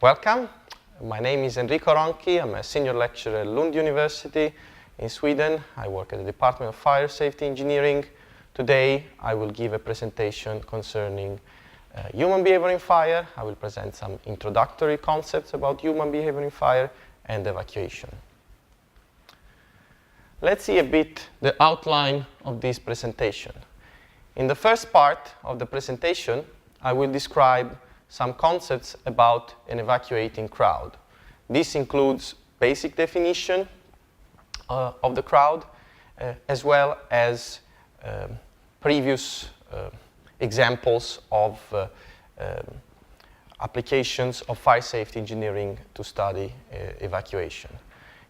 Welcome. My name is Enrico. I'm a senior lecturer at Lund University in Sweden. I work at the Department of Fire Safety Engineering. Today I will give a presentation concerning human behavior in fire. I will present some introductory concepts about human behavior in fire and evacuation. Let's see a bit the outline of this presentation. In the first part of the presentation, I will describe some concepts about an evacuating crowd. This includes basic definition of the crowd, as well as previous examples of applications of fire safety engineering to study evacuation.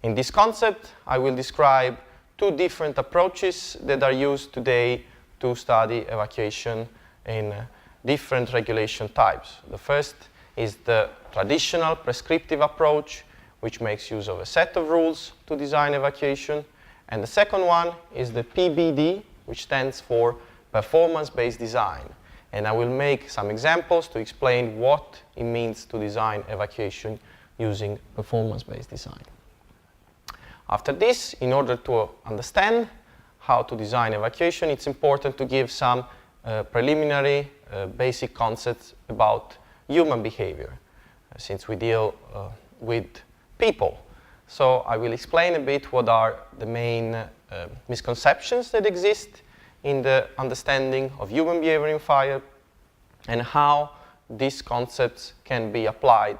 In this concept, I will describe two different approaches that are used today to study evacuation in different regulation types. The first is the traditional prescriptive approach, which makes use of a set of rules to design evacuation. And the second one is the PBD, which stands for performance-based design. And I will make some examples to explain what it means to design evacuation using performance-based design. After this, in order to understand how to design evacuation, it's important to give some preliminary basic concepts about human behavior, since we deal with people. So I will explain a bit what are the main misconceptions that exist in the understanding of human behavior in fire and how these concepts can be applied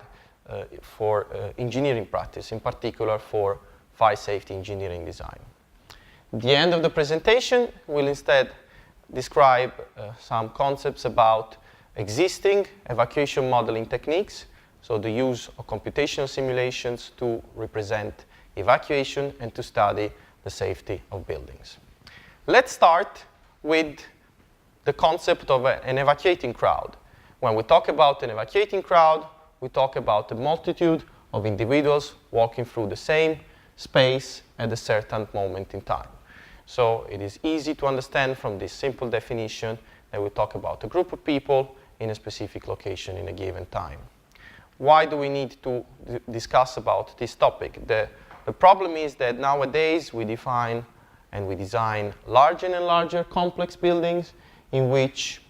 for engineering practice, in particular for fire safety engineering design. At the end of the presentation, we'll instead describe some concepts about existing evacuation modeling techniques, so the use of computational simulations to represent evacuation and to study the safety of buildings. Let's start with the concept of an evacuating crowd. When we talk about an evacuating crowd, we talk about a multitude of individuals walking through the same space at a certain moment in time. So it is easy to understand from this simple definition that we talk about a group of people in a specific location in a given time. Why do we need to discuss about this topic? The problem is that nowadays we define and we design larger and larger complex buildings in which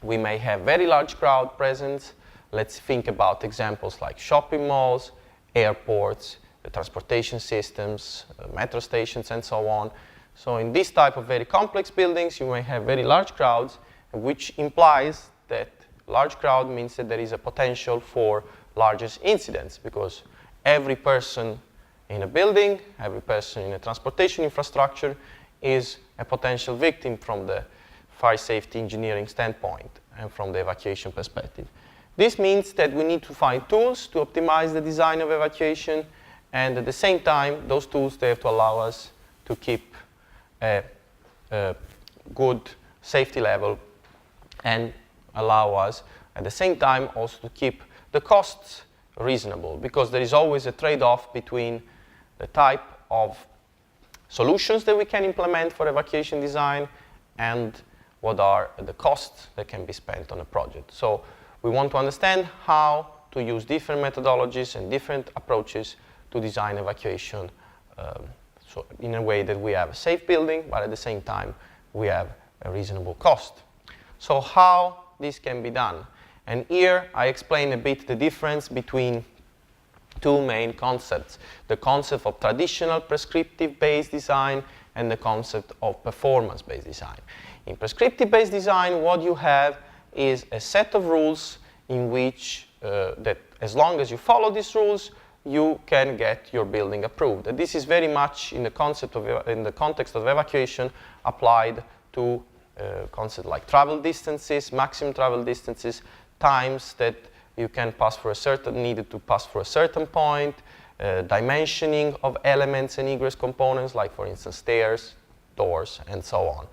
we may have very large crowd presence. Let's think about examples like shopping malls, airports, the transportation systems, metro stations, and so on. So in this type of very complex buildings, you may have very large crowds, which implies that large crowd means that there is a potential for largest incidents, because every person in a building, every person in a transportation infrastructure is a potential victim from the fire safety engineering standpoint and from the evacuation perspective. This means that we need to find tools to optimize the design of evacuation, and at the same time, those tools, they have to allow us to keep a good safety level and allow us at the same time also to keep the costs reasonable, because there is always a trade-off between the type of solutions that we can implement for evacuation design and what are the costs that can be spent on a project. So we want to understand how to use different methodologies and different approaches to design evacuation so in a way that we have a safe building, but at the same time, we have a reasonable cost. So how this can be done? And here I explain a bit the difference between two main concepts: the concept of traditional prescriptive-based design and the concept of performance-based design. In prescriptive-based design, what you have is a set of rules in which that as long as you follow these rules, you can get your building approved. And this is very much in the context of evacuation applied to concepts like travel distances, maximum travel distances, times that you can pass for needed to pass for a certain point, dimensioning of elements and egress components, like for instance stairs, doors, and so on.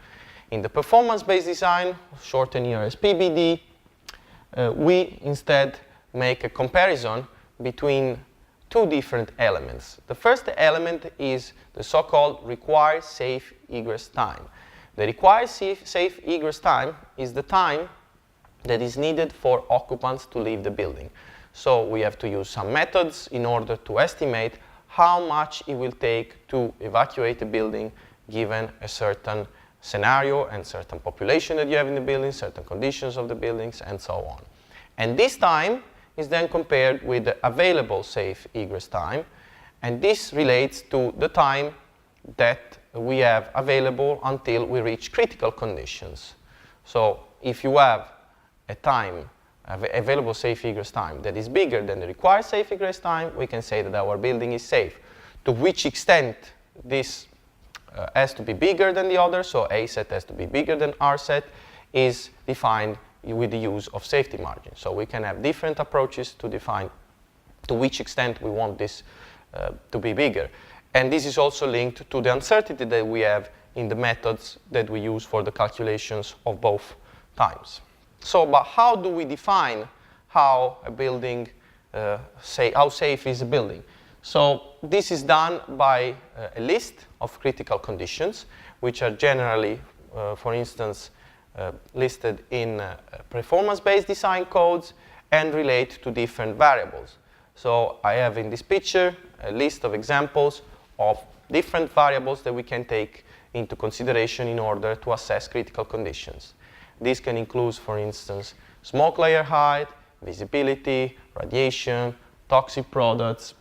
In the performance-based design, shortened here as PBD, we instead make a comparison between two different elements. The first element is the so-called required safe egress time. The required safe egress time is the time that is needed for occupants to leave the building. So we have to use some methods in order to estimate how much it will take to evacuate a building given a certain scenario and certain population that you have in the building, certain conditions of the buildings, and so on. And this time is then compared with the available safe egress time, and this relates to the time that we have available until we reach critical conditions. So if you have a time, available safe egress time that is bigger than the required safe egress time, we can say that our building is safe. To which extent this has to be bigger than the other, so A set has to be bigger than R set, is defined with the use of safety margin. So we can have different approaches to define to which extent we want this to be bigger. And this is also linked to the uncertainty that we have in the methods that we use for the calculations of both times. So, but how do we define how a building, how safe is a building? So this is done by a list of critical conditions, which are generally, for instance, listed in performance-based design codes and relate to different variables. So I have in this picture a list of examples of different variables that we can take into consideration in order to assess critical conditions. This can include, for instance, smoke layer height, visibility, radiation, toxic products,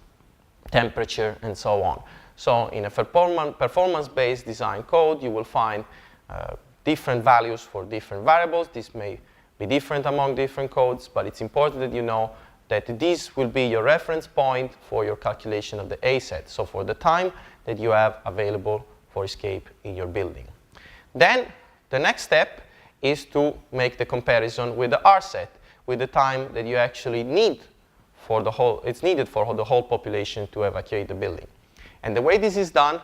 temperature, and so on. So in a performance-based design code, you will find different values for different variables. This may be different among different codes, but it's important that you know that this will be your reference point for your calculation of the A set, so for the time that you have available for escape in your building. Then the next step is to make the comparison with the R set, with the time that you actually need for the whole, it's needed for the whole population to evacuate the building. And the way this is done,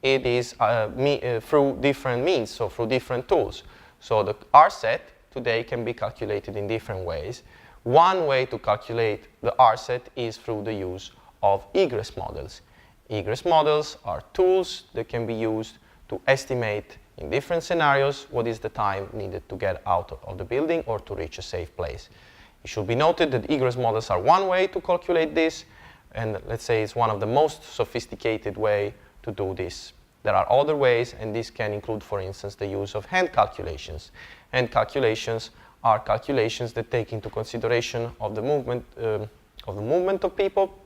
it is through different means, so through different tools. So the R set today can be calculated in different ways. One way to calculate the R set is through the use of egress models. Egress models are tools that can be used to estimate in different scenarios what is the time needed to get out of the building or to reach a safe place. It should be noted that egress models are one way to calculate this, and let's say it's one of the most sophisticated way to do this. There are other ways, and this can include, for instance, the use of hand calculations. Hand calculations are calculations that take into consideration of the movement of people,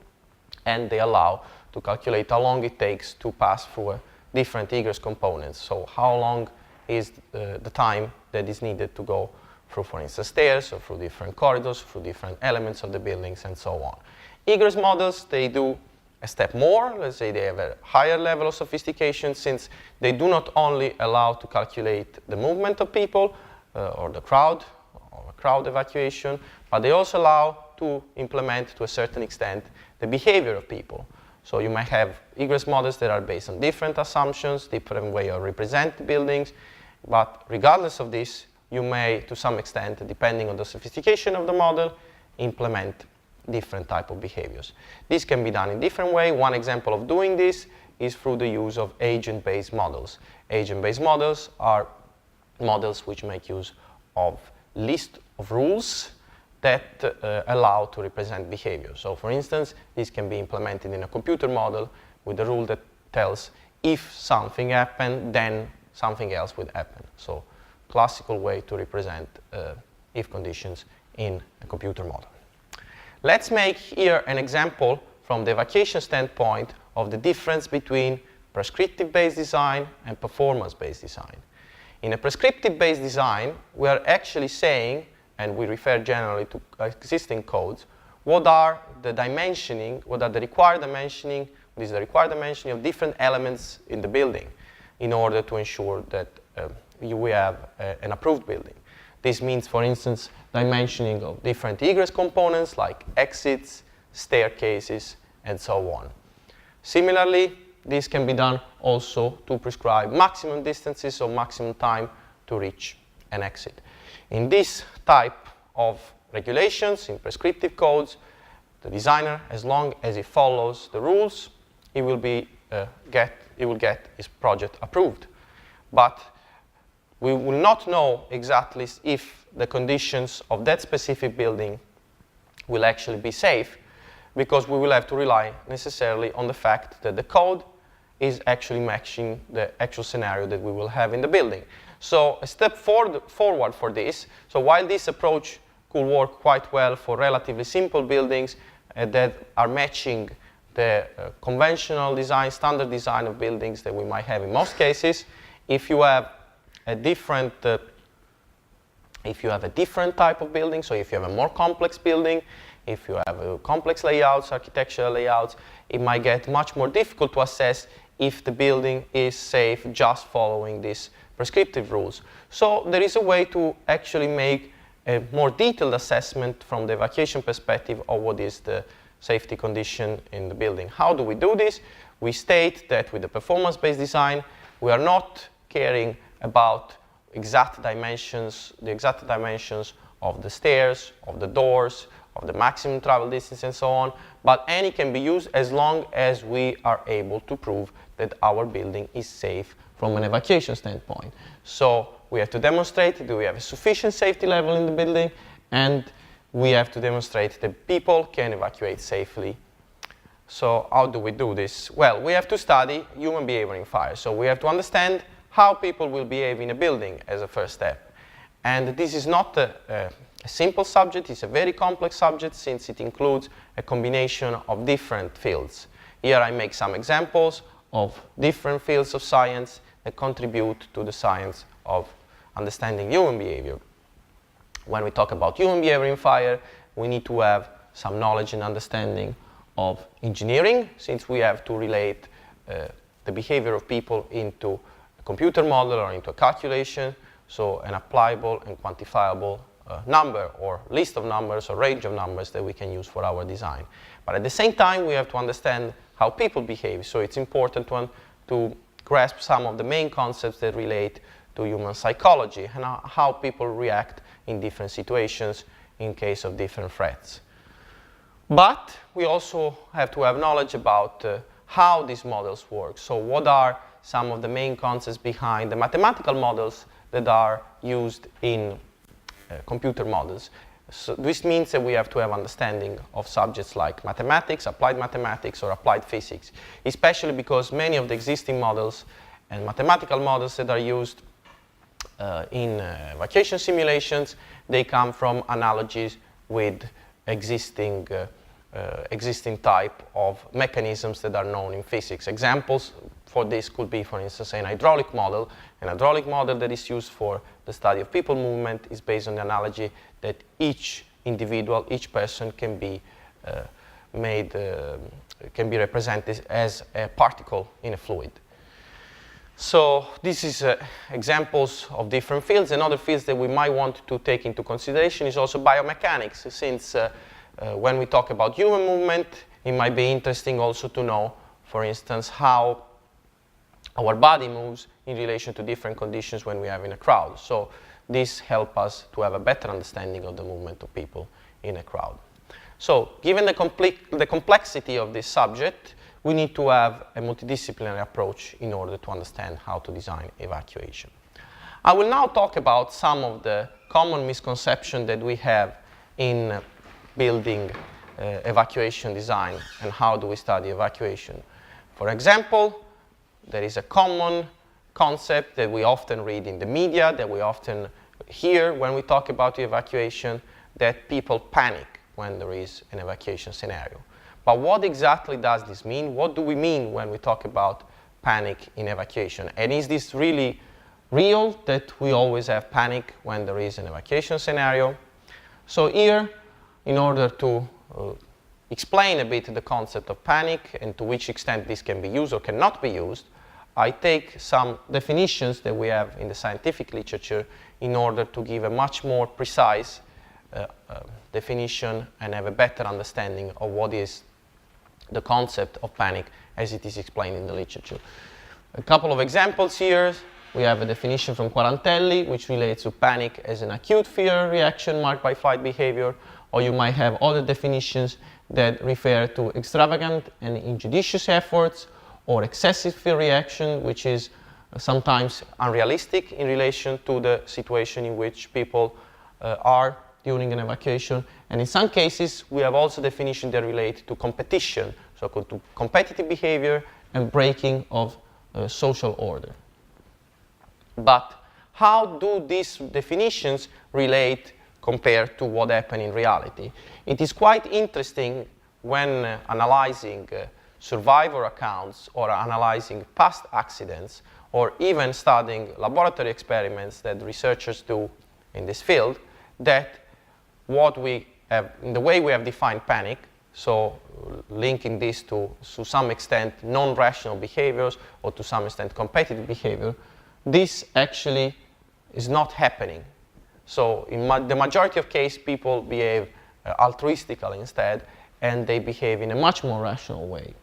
and they allow to calculate how long it takes to pass through different egress components. So how long is the time that is needed to go through, for instance, stairs, or through different corridors, through different elements of the buildings, and so on. Egress models, they do a step more. Let's say they have a higher level of sophistication, since they do not only allow to calculate the movement of people or the crowd, or crowd evacuation, but they also allow to implement, to a certain extent, the behavior of people. So you might have egress models that are based on different assumptions, different way of represent buildings, but regardless of this, you may, to some extent, depending on the sophistication of the model, implement different type of behaviors. This can be done in different way. One example of doing this is through the use of agent-based models. Agent-based models are models which make use of list of rules that allow to represent behavior. So for instance, this can be implemented in a computer model with a rule that tells if something happened, then something else would happen. So classical way to represent if conditions in a computer model. Let's make here an example from the evacuation standpoint of the difference between prescriptive-based design and performance-based design. In a prescriptive-based design, we are actually saying, and we refer generally to existing codes, what are the dimensioning, what are the required dimensioning, what is the required dimensioning of different elements in the building in order to ensure that we have an approved building. This means, for instance, dimensioning of different egress components like exits, staircases, and so on. Similarly, this can be done also to prescribe maximum distances or maximum time to reach an exit. In this type of regulations, in prescriptive codes, the designer, as long as he follows the rules, he will get his project approved. But we will not know exactly if the conditions of that specific building will actually be safe, because we will have to rely necessarily on the fact that the code is actually matching the actual scenario that we will have in the building. So a step forward for this, so while this approach could work quite well for relatively simple buildings that are matching the conventional design, standard design of buildings that we might have in most cases, if you have a different type of building, so if you have a more complex building, if you have complex layouts, architectural layouts, it might get much more difficult to assess if the building is safe just following these prescriptive rules. So there is a way to actually make a more detailed assessment from the evacuation perspective of what is the safety condition in the building. How do we do this? We state that with the performance-based design, we are not caring about the exact dimensions of the stairs, of the doors, of the maximum travel distance and so on, but any can be used as long as we are able to prove that our building is safe from an evacuation standpoint. So we have to demonstrate that we have a sufficient safety level in the building, and we have to demonstrate that people can evacuate safely. So how do we do this? Well, we have to study human behavior in fire. So we have to understand how people will behave in a building as a first step. And this is not a simple subject, it's a very complex subject since it includes a combination of different fields. Here I make some examples of different fields of science that contribute to the science of understanding human behavior. When we talk about human behavior in fire, we need to have some knowledge and understanding of engineering, since we have to relate the behavior of people into a computer model or into a calculation, so an applicable and quantifiable number or list of numbers or range of numbers that we can use for our design. But at the same time, we have to understand how people behave, so it's important to grasp some of the main concepts that relate to human psychology and how people react in different situations in case of different threats. But we also have to have knowledge about how these models work. So what are some of the main concepts behind the mathematical models that are used in computer models? So this means that we have to have understanding of subjects like mathematics, applied mathematics, or applied physics, especially because many of the existing models and mathematical models that are used in evacuation simulations, they come from analogies with existing type of mechanisms that are known in physics. Examples for this could be, for instance, an hydraulic model. An hydraulic model that is used for the study of people movement is based on the analogy that each individual, each person can be represented as a particle in a fluid. So this is examples of different fields. Another fields that we might want to take into consideration is also biomechanics, since when we talk about human movement, it might be interesting also to know, for instance, how our body moves in relation to different conditions when we are in a crowd. So this helps us to have a better understanding of the movement of people in a crowd. So given the complexity of this subject, we need to have a multidisciplinary approach in order to understand how to design evacuation. I will now talk about some of the common misconceptions that we have in building evacuation design and how do we study evacuation. For example, there is a common concept that we often read in the media, that we often hear when we talk about the evacuation, that people panic when there is an evacuation scenario. But what exactly does this mean? What do we mean when we talk about panic in evacuation? And is this really real, that we always have panic when there is an evacuation scenario? So here, in order to explain a bit the concept of panic and to which extent this can be used or cannot be used, I take some definitions that we have in the scientific literature in order to give a much more precise definition and have a better understanding of what is the concept of panic as it is explained in the literature. A couple of examples here. We have a definition from Quarantelli, which relates to panic as an acute fear reaction marked by fight behavior, or you might have other definitions that refer to extravagant and injudicious efforts, or excessive fear reaction, which is sometimes unrealistic in relation to the situation in which people are during an evacuation. And in some cases, we have also definitions that relate to competition, so to competitive behavior and breaking of social order. But how do these definitions relate compared to what happened in reality? It is quite interesting when analyzing survivor accounts or analyzing past accidents or even studying laboratory experiments that researchers do in this field, that what we have, in the way we have defined panic, so linking this to some extent non-rational behaviors or to some extent competitive behavior, this actually is not happening. So in the majority of cases, people behave altruistically instead, and they behave in a much more rational way.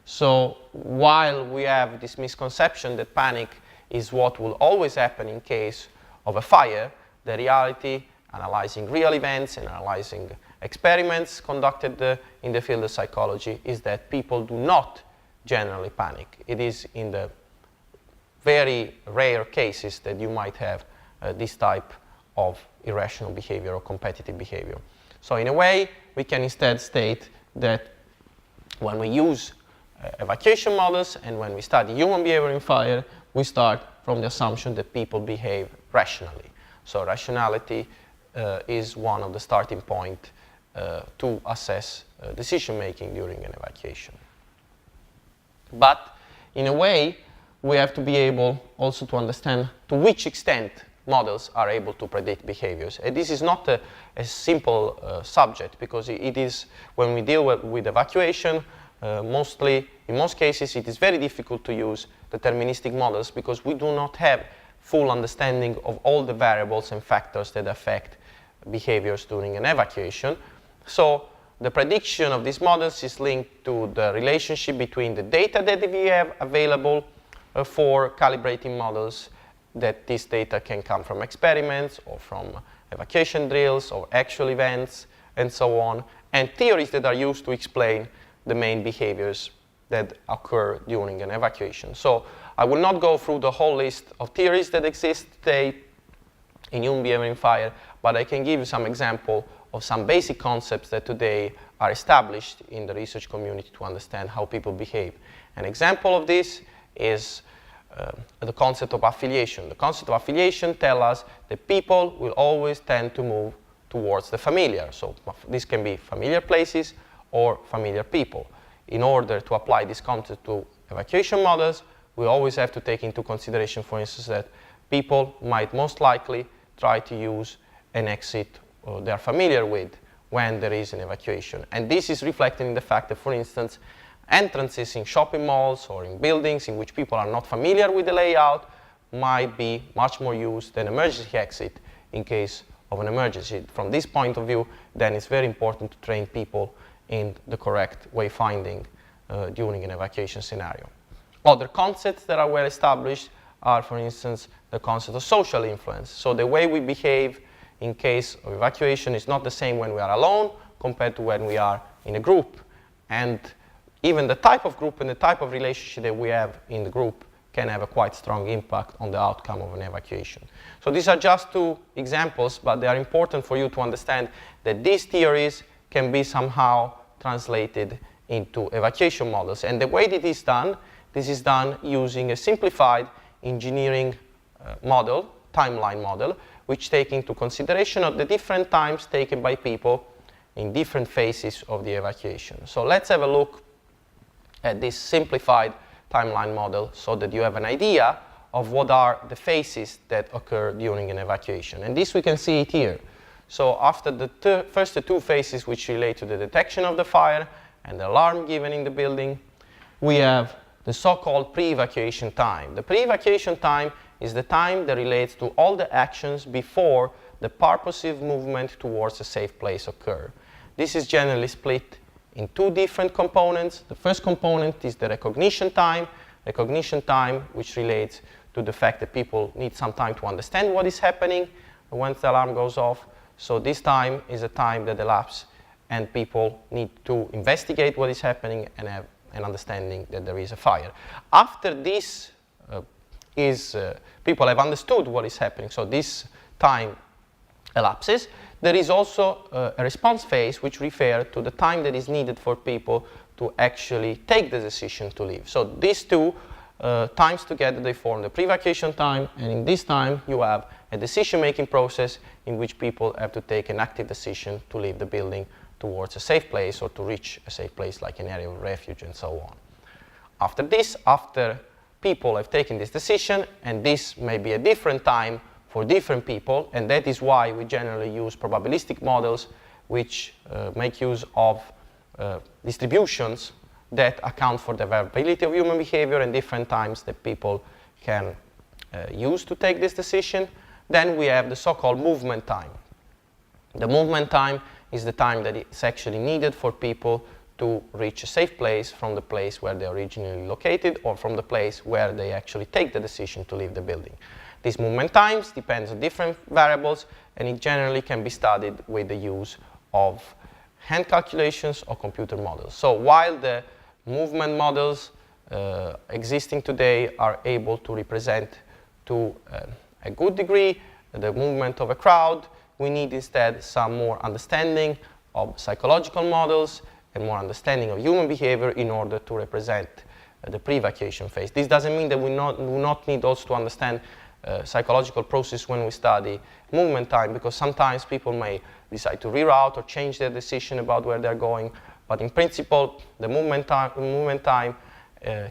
So while we have this misconception that panic is what will always happen in case of a fire, the reality, analyzing real events and analyzing experiments conducted in the field of psychology, is that people do not generally panic. It is in the very rare cases that you might have this type of irrational behavior or competitive behavior. So in a way, we can instead state that when we use evacuation models and when we study human behavior in fire, we start from the assumption that people behave rationally. So rationality is one of the starting points to assess decision making during an evacuation. But in a way, we have to be able also to understand to which extent models are able to predict behaviors. And this is not a simple subject, because it is, when we deal with evacuation, in most cases, it is very difficult to use deterministic models because we do not have full understanding of all the variables and factors that affect behaviors during an evacuation. So the prediction of these models is linked to the relationship between the data that we have available for calibrating models, that this data can come from experiments or from evacuation drills or actual events and so on, and theories that are used to explain the main behaviors that occur during an evacuation. So I will not go through the whole list of theories that exist today in human behavior in fire, but I can give you some example of some basic concepts that today are established in the research community to understand how people behave. An example of this is the concept of affiliation. The concept of affiliation tells us that people will always tend to move towards the familiar. So this can be familiar places or familiar people. In order to apply this concept to evacuation models, we always have to take into consideration, for instance, that people might most likely try to use an exit they are familiar with when there is an evacuation. And this is reflected in the fact that, for instance, entrances in shopping malls or in buildings in which people are not familiar with the layout might be much more used than emergency exit in case of an emergency. From this point of view, then it's very important to train people in the correct wayfinding during an evacuation scenario. Other concepts that are well established are, for instance, the concept of social influence. So the way we behave in case of evacuation is not the same when we are alone compared to when we are in a group. And even the type of group and the type of relationship that we have in the group can have a quite strong impact on the outcome of an evacuation. So these are just two examples, but they are important for you to understand that these theories can be somehow translated into evacuation models. And the way that this is done using a simplified engineering model, timeline model, which takes into consideration of the different times taken by people in different phases of the evacuation. So let's have a look at this simplified timeline model so that you have an idea of what are the phases that occur during an evacuation. And this we can see it here. So after the first two phases, which relate to the detection of the fire and the alarm given in the building, we have the so-called pre-evacuation time. The pre-evacuation time is the time that relates to all the actions before the purposive movement towards a safe place occur. This is generally split in two different components. The first component is the recognition time which relates to the fact that people need some time to understand what is happening once the alarm goes off. So this time is a time that elapses and people need to investigate what is happening and have an understanding that there is a fire. After this people have understood what is happening, so this time elapses, There is also a response phase which refers to the time that is needed for people to actually take the decision to leave. So these two times together, they form the pre-vacation time, and in this time you have a decision-making process in which people have to take an active decision to leave the building towards a safe place or to reach a safe place like an area of refuge and so on. After this, after people have taken this decision, and this may be a different time for different people, and that is why we generally use probabilistic models which make use of distributions that account for the variability of human behavior and different times that people can use to take this decision. Then we have the so-called movement time. The movement time is the time that is actually needed for people to reach a safe place from the place where they are originally located or from the place where they actually take the decision to leave the building. These movement times depend on different variables, and it generally can be studied with the use of hand calculations or computer models. So while the movement models existing today are able to represent to a good degree the movement of a crowd, we need instead some more understanding of psychological models and more understanding of human behavior in order to represent the pre-vacation phase. This doesn't mean that we do not need also to understand psychological process when we study movement time, because sometimes people may decide to reroute or change their decision about where they're going. But in principle, the movement time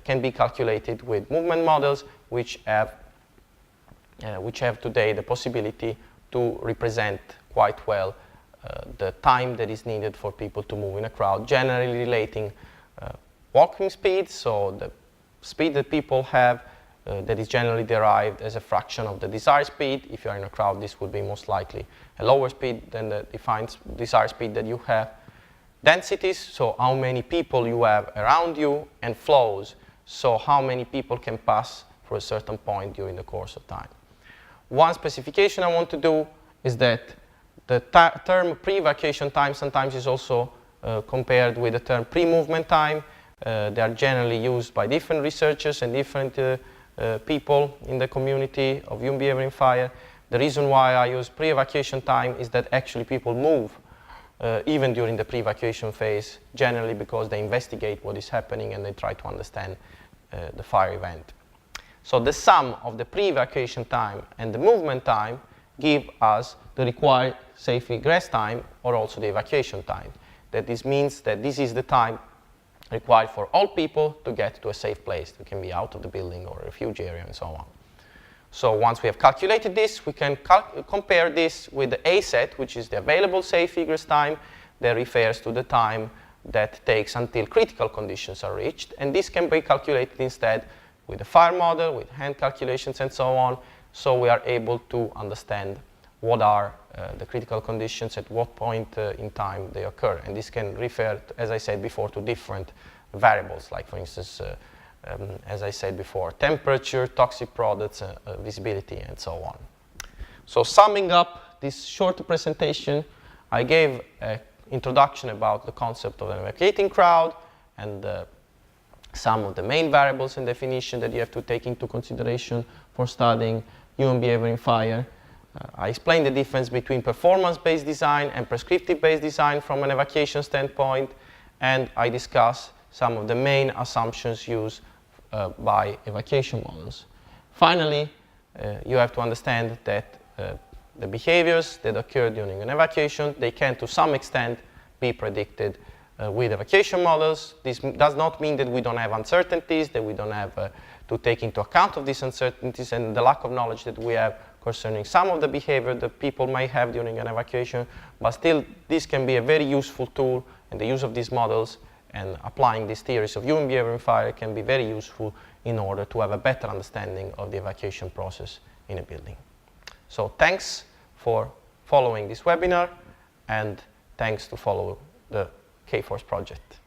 can be calculated with movement models which have today the possibility to represent quite well the time that is needed for people to move in a crowd, generally relating walking speed, so the speed that people have that is generally derived as a fraction of the desired speed. If you are in a crowd, this would be most likely a lower speed than the defined desired speed that you have. Densities, so how many people you have around you, and flows, so how many people can pass for a certain point during the course of time. One specification I want to do is that the term pre-vacation time sometimes is also compared with the term pre-movement time. They are generally used by different researchers and different people in the community of human behavior in fire. The reason why I use pre-vacation time is that actually people move even during the pre-vacation phase, generally because they investigate what is happening and they try to understand the fire event. So the sum of the pre-vacation time and the movement time give us the required safe egress time, or also the evacuation time. That this means that this is the time required for all people to get to a safe place. They can be out of the building or a refuge area and so on. So once we have calculated this, we can compare this with the A set, which is the available safe egress time that refers to the time that takes until critical conditions are reached. And this can be calculated instead with the fire model, with hand calculations and so on. So we are able to understand what are the critical conditions, at what point in time they occur. And this can refer, as I said before, to different variables, like for instance, as I said before, temperature, toxic products, visibility, and so on. So summing up this short presentation, I gave an introduction about the concept of an evacuating crowd and some of the main variables and definition that you have to take into consideration for studying human behavior in fire. I explained the difference between performance-based design and prescriptive-based design from an evacuation standpoint, and I discussed some of the main assumptions used by evacuation models. Finally, you have to understand that the behaviors that occur during an evacuation, they can to some extent be predicted with evacuation models. This does not mean that we don't have uncertainties, that we don't have to take into account of these uncertainties and the lack of knowledge that we have concerning some of the behavior that people may have during an evacuation, but still this can be a very useful tool, and the use of these models and applying these theories of human behavior in fire can be very useful in order to have a better understanding of the evacuation process in a building. So thanks for following this webinar, and thanks to follow the K-Force project.